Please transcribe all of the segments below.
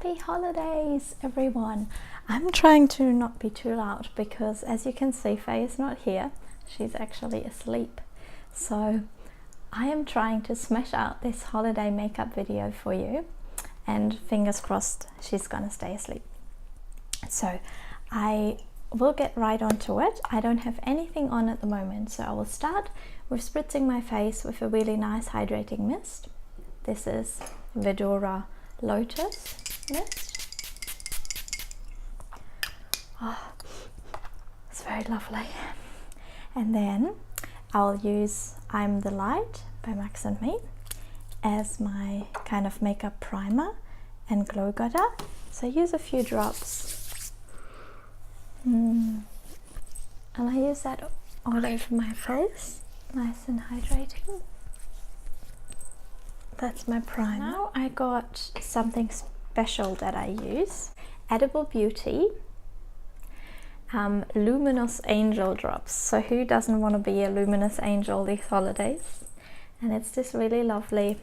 Happy holidays, everyone. I'm trying to not be too loud because, as you can see, Faye is not here. She's actually asleep. So I am trying to smash out this holiday makeup video for you, and fingers crossed she's gonna stay asleep. So I will get right onto it. I don't have anything on at the moment, so I will start with spritzing my face with a really nice hydrating mist. This is Verdura Lotus mist. Oh, it's very lovely. And then I'll use I'm the Light by Max&Me as my kind of makeup primer and glow getter. So I use a few drops. And I use that all over my face, nice and hydrating. That's my primer. Now I got something special that I use. Edible Beauty Luminous Angel Drops. So who doesn't want to be a luminous angel these holidays? And it's this really lovely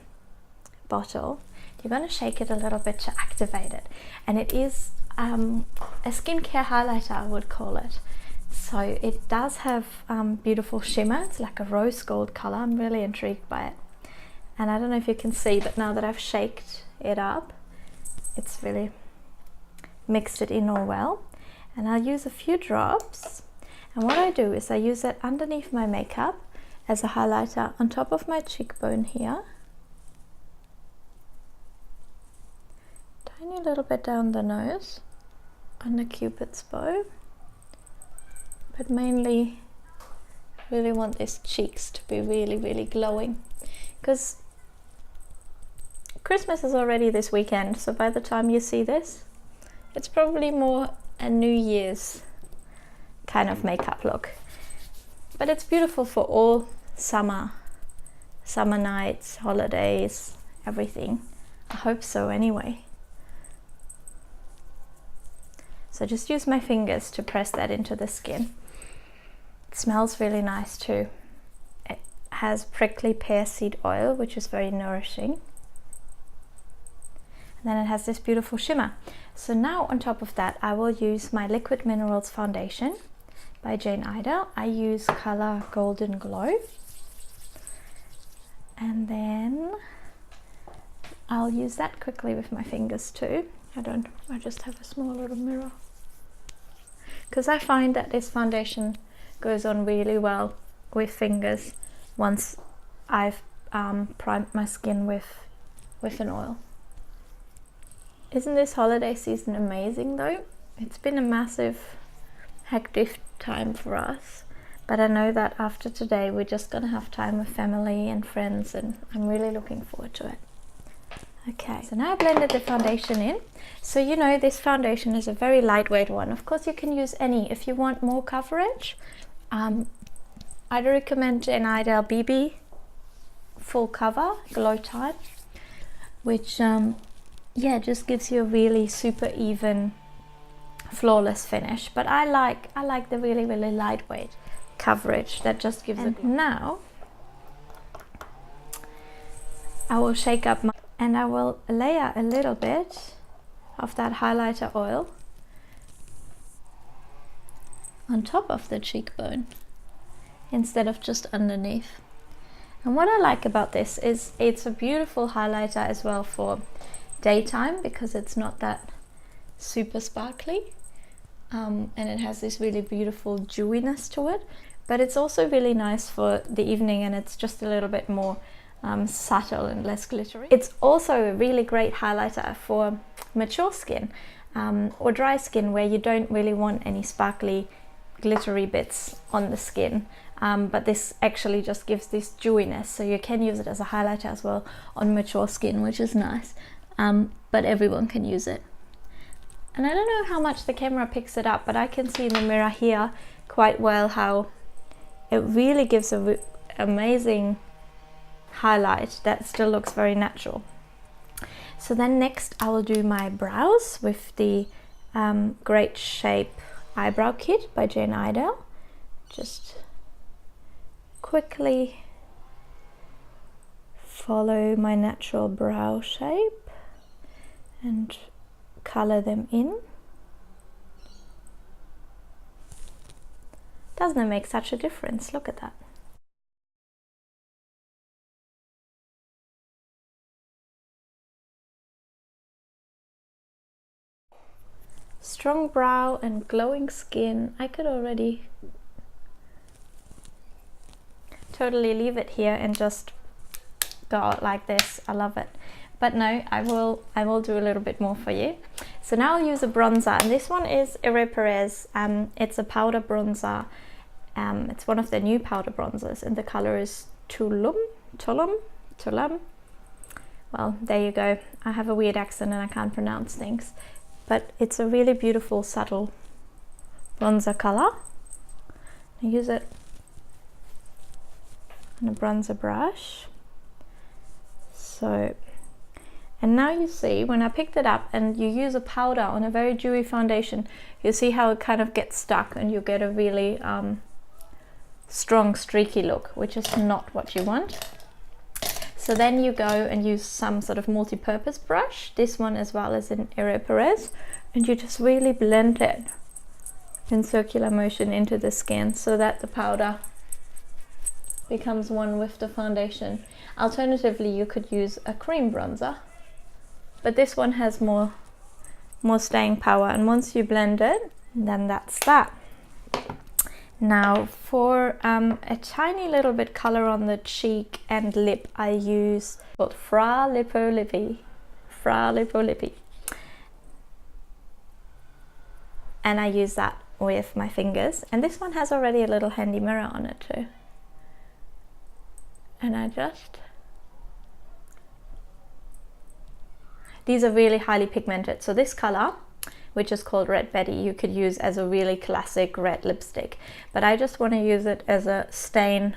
bottle. You're going to shake it a little bit to activate it. And it is a skincare highlighter, I would call it. So it does have beautiful shimmer. It's like a rose gold color. I'm really intrigued by it. And I don't know if you can see, but now that I've shaked it up, it's really mixed it in all well. And I'll use a few drops. And what I do is I use it underneath my makeup as a highlighter on top of my cheekbone here. Tiny little bit down the nose, on the Cupid's bow. But mainly, I really want these cheeks to be really, really glowing. Because Christmas is already this weekend, so by the time you see this, it's probably more a New Year's kind of makeup look. But it's beautiful for all summer nights, holidays, everything. I hope so anyway. So just use my fingers to press that into the skin. It smells really nice too. It has prickly pear seed oil, which is very nourishing. And then it has this beautiful shimmer. So now on top of that, I will use my Liquid Minerals foundation by Iredale. I use color Golden Glow. And then I'll use that quickly with my fingers too. I just have a small little mirror. Because I find that this foundation goes on really well with fingers once I've primed my skin with an oil. Isn't this holiday season amazing though? It's been a massive hectic time for us, but I know that after today we're just gonna have time with family and friends, and I'm really looking forward to it. Okay, so now I blended the foundation in. So you know this foundation is a very lightweight one. Of course you can use any if you want more coverage. I'd recommend an Iredale BB Full Cover Glow Time, which yeah, just gives you a really super even, flawless finish. But I like the really, really lightweight coverage that just gives it. Now I will shake up and I will layer a little bit of that highlighter oil on top of the cheekbone instead of just underneath. And what I like about this is it's a beautiful highlighter as well for daytime, because it's not that super sparkly, and it has this really beautiful dewiness to it, but it's also really nice for the evening, and it's just a little bit more subtle and less glittery. It's also a really great highlighter for mature skin or dry skin where you don't really want any sparkly glittery bits on the skin, but this actually just gives this dewiness, so you can use it as a highlighter as well on mature skin, which is nice. But everyone can use it. And I don't know how much the camera picks it up, but I can see in the mirror here quite well how it really gives a amazing highlight that still looks very natural. So then next I will do my brows with the Great Shape Eyebrow Kit by Iredale. Just quickly follow my natural brow shape and color them in. Doesn't it make such a difference? Look at that. Strong brow and glowing skin. I could already totally leave it here and just go out like this. I love it. But no, I will do a little bit more for you. So now I'll use a bronzer, and this one is Perez. It's a powder bronzer. It's one of the new powder bronzers, and the color is Tulum. Well, there you go. I have a weird accent and I can't pronounce things, but it's a really beautiful, subtle bronzer color. I use it on a bronzer brush. So, and now you see when I picked it up and you use a powder on a very dewy foundation, you see how it kind of gets stuck and you get a really strong streaky look, which is not what you want. So then you go and use some sort of multi-purpose brush, this one as well as in Perez, and you just really blend it in circular motion into the skin so that the powder becomes one with the foundation. Alternatively, you could use a cream bronzer, but this one has more staying power, and once you blend it, then that's that. Now for a tiny little bit color on the cheek and lip, I use called Lippie, and I use that with my fingers, and this one has already a little handy mirror on it too, and these are really highly pigmented, so this color, which is called Red Betty, you could use as a really classic red lipstick, but I just want to use it as a stain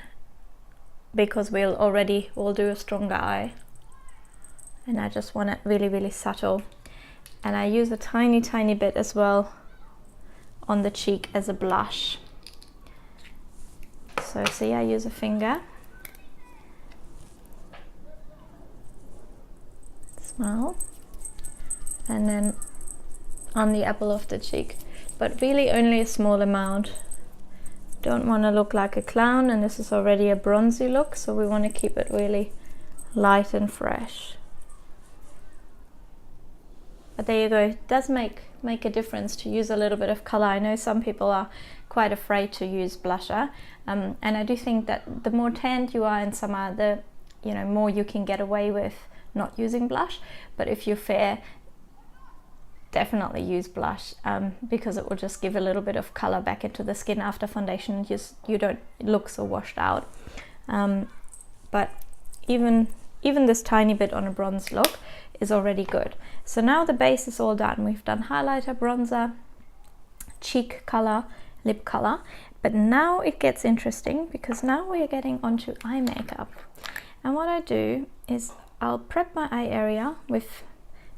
because we'll do a stronger eye, and I just want it really, really subtle. And I use a tiny bit as well on the cheek as a blush. So see, I use a finger, smile, and then on the apple of the cheek, but really only a small amount. Don't want to look like a clown, and this is already a bronzy look, so we want to keep it really light and fresh. But there you go, it does make a difference to use a little bit of color. I know some people are quite afraid to use blusher, and I do think that the more tanned you are in summer, the more you can get away with not using blush. But if you're fair, definitely use blush, because it will just give a little bit of color back into the skin after foundation, and you don't look so washed out. But even this tiny bit on a bronze look is already good. So now the base is all done. We've done highlighter, bronzer, cheek color, lip color, but now it gets interesting because now we're getting onto eye makeup. And what I do is I'll prep my eye area with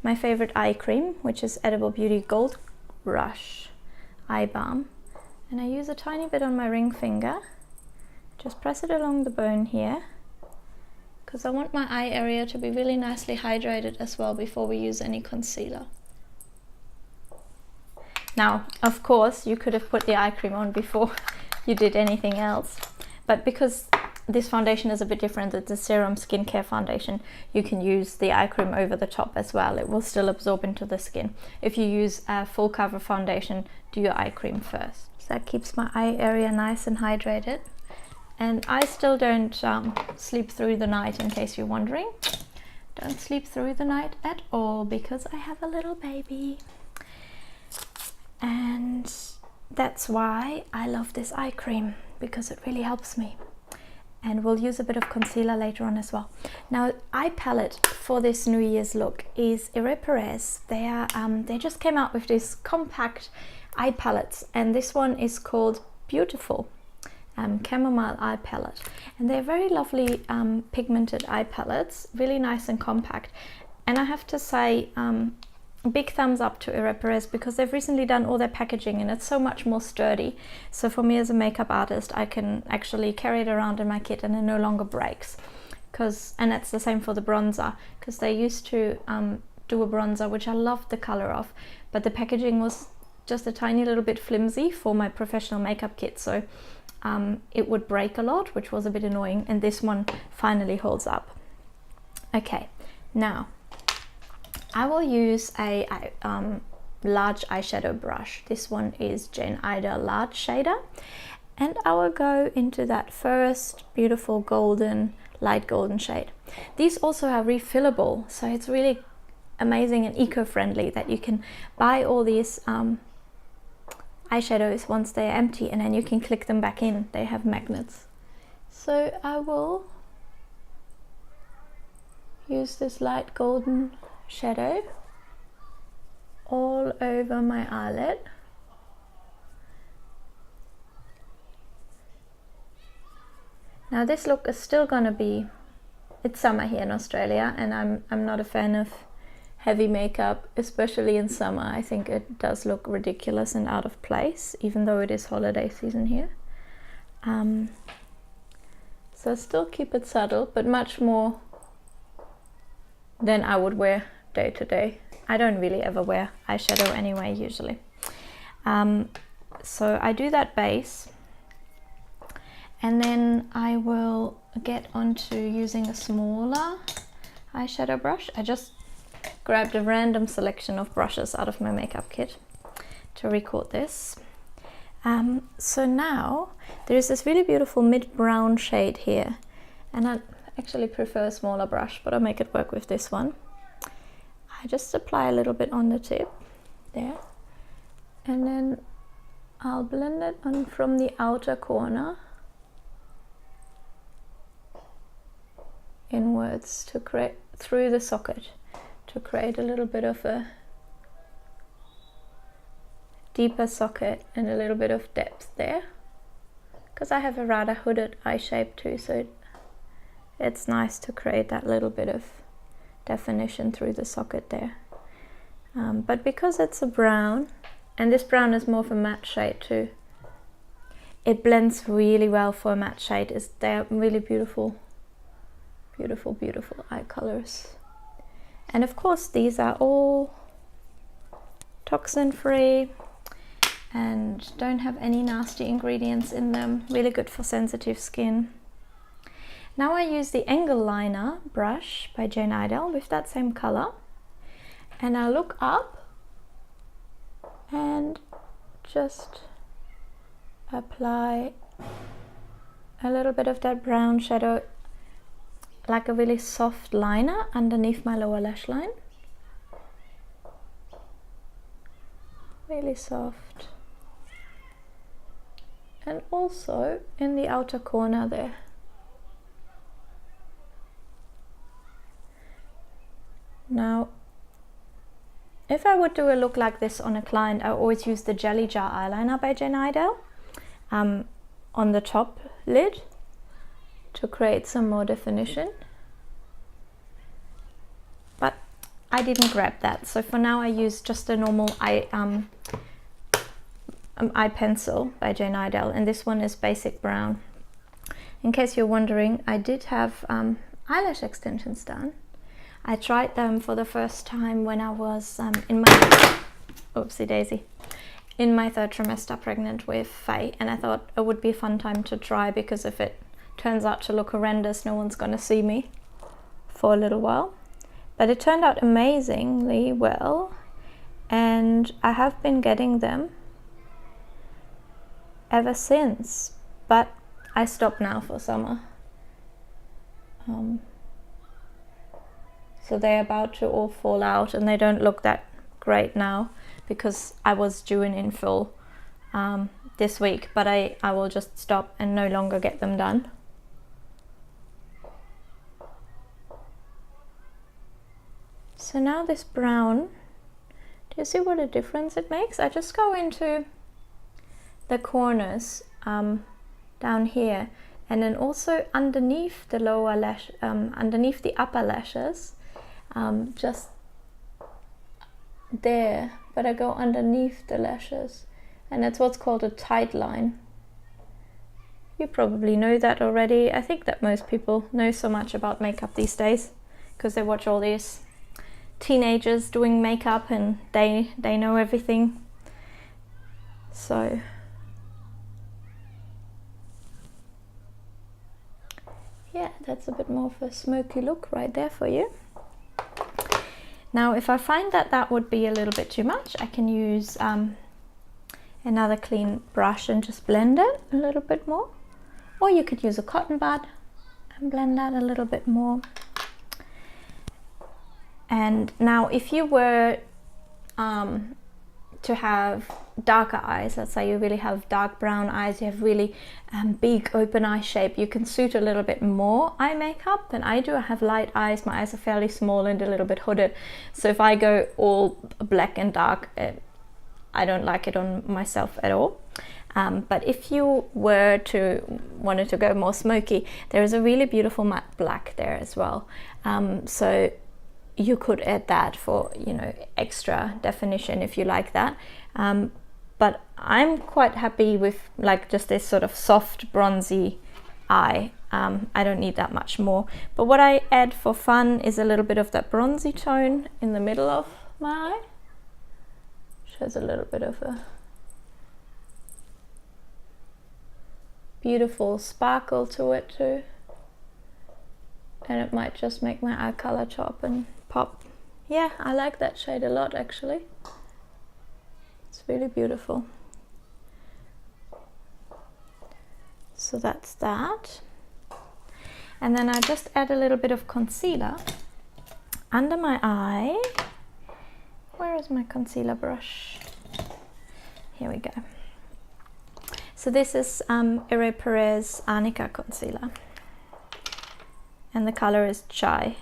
my favorite eye cream, which is Edible Beauty Gold Rush Eye Balm, and I use a tiny bit on my ring finger, just press it along the bone here, because I want my eye area to be really nicely hydrated as well before we use any concealer. Now, of course, you could have put the eye cream on before you did anything else, but because this foundation is a bit different, it's a serum skincare foundation, you can use the eye cream over the top as well. It will still absorb into the skin. If you use a full cover foundation, do your eye cream first. So that keeps my eye area nice and hydrated. And I still don't sleep through the night, in case you're wondering. Don't sleep through the night at all because I have a little baby. And that's why I love this eye cream, because it really helps me. And we'll use a bit of concealer later on as well. Now, eye palette for this New Year's look is Perez. They just came out with these compact eye palettes, and this one is called Beautiful Chamomile eye palette, and they're very lovely pigmented eye palettes, really nice and compact. And I have to say, big thumbs up to Perez, because they've recently done all their packaging and it's so much more sturdy. So for me as a makeup artist, I can actually carry it around in my kit and it no longer breaks. And it's the same for the bronzer, because they used to do a bronzer, which I loved the color of, but the packaging was just a tiny little bit flimsy for my professional makeup kit, so it would break a lot, which was a bit annoying, and this one finally holds up. Okay, now I will use a large eyeshadow brush. This one is Jane Iredale Large Shader, and I will go into that first beautiful golden, light golden shade. These also are refillable, so it's really amazing and eco-friendly that you can buy all these eyeshadows once they're empty, and then you can click them back in. They have magnets. So I will use this light golden shadow all over my eyelid. Now this look is still gonna be, it's summer here in Australia, and I'm not a fan of heavy makeup, especially in summer. I think it does look ridiculous and out of place, even though it is holiday season here. So still keep it subtle, but much more than I would wear day to day. I don't really ever wear eyeshadow anyway, usually. So I do that base, and then I will get onto using a smaller eyeshadow brush. I just grabbed a random selection of brushes out of my makeup kit to record this. So now there's this really beautiful mid-brown shade here, and I actually prefer a smaller brush, but I'll make it work with this one. I just apply a little bit on the tip there, and then I'll blend it on from the outer corner inwards to create through the socket, to create a little bit of a deeper socket and a little bit of depth there, because I have a rather hooded eye shape too, so it's nice to create that little bit of definition through the socket there. But because it's a brown, and this brown is more of a matte shade too, it blends really well for a matte shade. They're really beautiful, beautiful, beautiful eye colors. And of course these are all toxin free and don't have any nasty ingredients in them. Really good for sensitive skin. Now I use the Angle Liner brush by Jane Iredale with that same color, and I look up and just apply a little bit of that brown shadow, like a really soft liner underneath my lower lash line. Really soft. And also in the outer corner there. Now, if I would do a look like this on a client, I always use the Jelly Jar eyeliner by Jane Iredale on the top lid to create some more definition. But I didn't grab that, so for now I use just a normal eye pencil by Jane Iredale, and this one is Basic Brown. In case you're wondering, I did have eyelash extensions done. I tried them for the first time when I was in my in my 3rd trimester pregnant with Faye, and I thought it would be a fun time to try, because if it turns out to look horrendous, no one's gonna see me for a little while. But it turned out amazingly well, and I have been getting them ever since, but I stopped now for summer. So they're about to all fall out, and they don't look that great now because I was due an infill this week, but I will just stop and no longer get them done. So now this brown, do you see what a difference it makes? I just go into the corners down here, and then also underneath the lower lash, underneath the upper lashes, just there, but I go underneath the lashes, and that's what's called a tight line. You probably know that already. I think that most people know so much about makeup these days because they watch all these teenagers doing makeup and they know everything. So yeah, that's a bit more of a smoky look right there for you. Now if I find that that would be a little bit too much, I can use another clean brush and just blend it a little bit more, or you could use a cotton bud and blend that a little bit more. And now if you were to have darker eyes, let's say you really have dark brown eyes, you have really big open eye shape, you can suit a little bit more eye makeup than I do. I have light eyes, my eyes are fairly small and a little bit hooded, so if I go all black and dark, I don't like it on myself at all. But if you were to wanted to go more smoky, there is a really beautiful matte black there as well, so you could add that for, you know, extra definition if you like that. But I'm quite happy with like just this sort of soft bronzy eye. I don't need that much more. But what I add for fun is a little bit of that bronzy tone in the middle of my eye. Shows a little bit of a beautiful sparkle to it too. And it might just make my eye color chop and pop. Yeah, I like that shade a lot actually. It's really beautiful. So that's that. And then I just add a little bit of concealer under my eye. Where is my concealer brush? Here we go. So this is Perez Arnica concealer. And the color is Chai.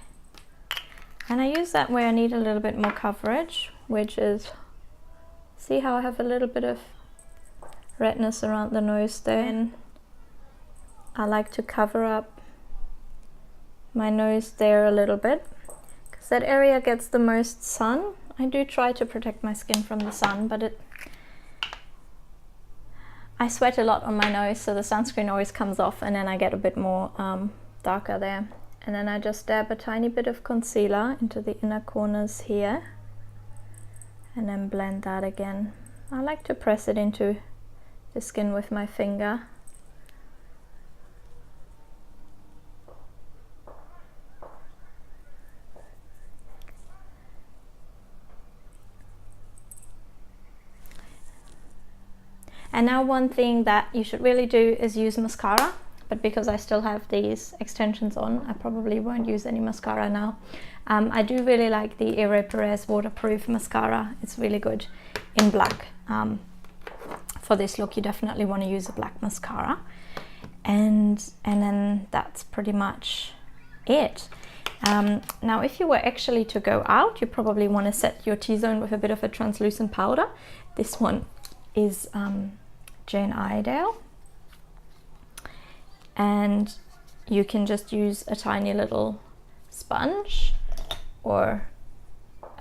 And I use that where I need a little bit more coverage, which is, see how I have a little bit of redness around the nose there? And I like to cover up my nose there a little bit, because that area gets the most sun. I do try to protect my skin from the sun, but I sweat a lot on my nose, so the sunscreen always comes off and then I get a bit more darker there. And then I just dab a tiny bit of concealer into the inner corners here and then blend that again. I like to press it into the skin with my finger. And now one thing that you should really do is use mascara. But because I still have these extensions on, I probably won't use any mascara now. I do really like the Perez waterproof mascara. It's really good in black. For this look, you definitely want to use a black mascara. And then that's pretty much it. Now, if you were actually to go out, you probably want to set your T-zone with a bit of a translucent powder. This one is Jane Iredale. And you can just use a tiny little sponge or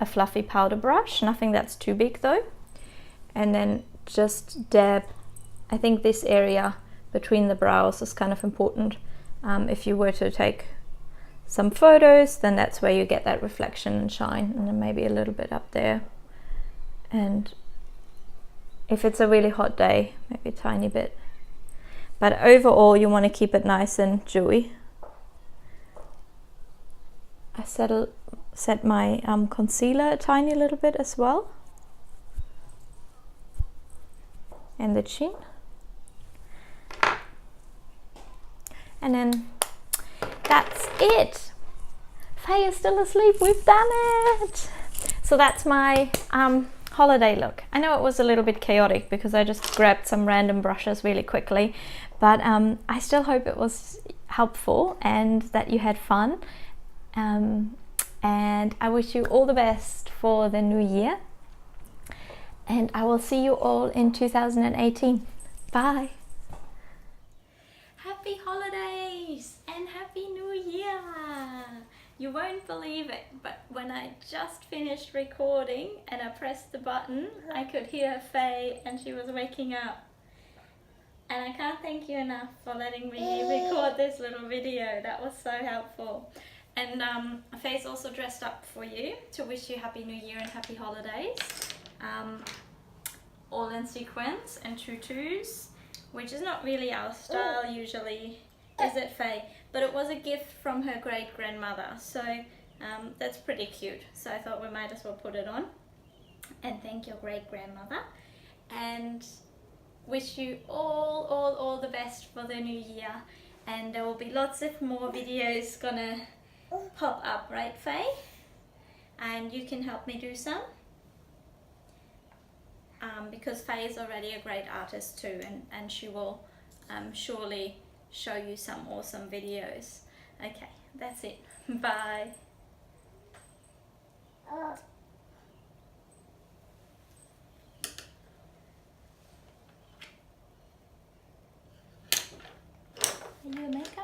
a fluffy powder brush, nothing that's too big though, and then just dab. I think this area between the brows is kind of important. If you were to take some photos, then that's where you get that reflection and shine, and then maybe a little bit up there. And if it's a really hot day, maybe a tiny bit. But overall, you want to keep it nice and dewy. I set my concealer a tiny little bit as well. And the chin. And then that's it. Faye is still asleep, we've done it! So that's my holiday look. I know it was a little bit chaotic because I just grabbed some random brushes really quickly, but I still hope it was helpful and that you had fun, and I wish you all the best for the new year, and I will see you all in 2018. Bye! Happy holidays and happy new year! You won't believe it, but when I just finished recording and I pressed the button, I could hear Faye and she was waking up. And I can't thank you enough for letting me record this little video. That was so helpful. And Faye's also dressed up for you to wish you Happy New Year and Happy Holidays. All in sequins and tutus, which is not really our style usually, is it, Faye? But it was a gift from her great-grandmother, so that's pretty cute. So I thought we might as well put it on and thank your great-grandmother, and wish you all the best for the new year. And there will be lots of more videos gonna pop up, right, Faye? And you can help me do some, because Faye is already a great artist too, and she will surely show you some awesome videos. Okay, that's it. Bye. Are you a makeup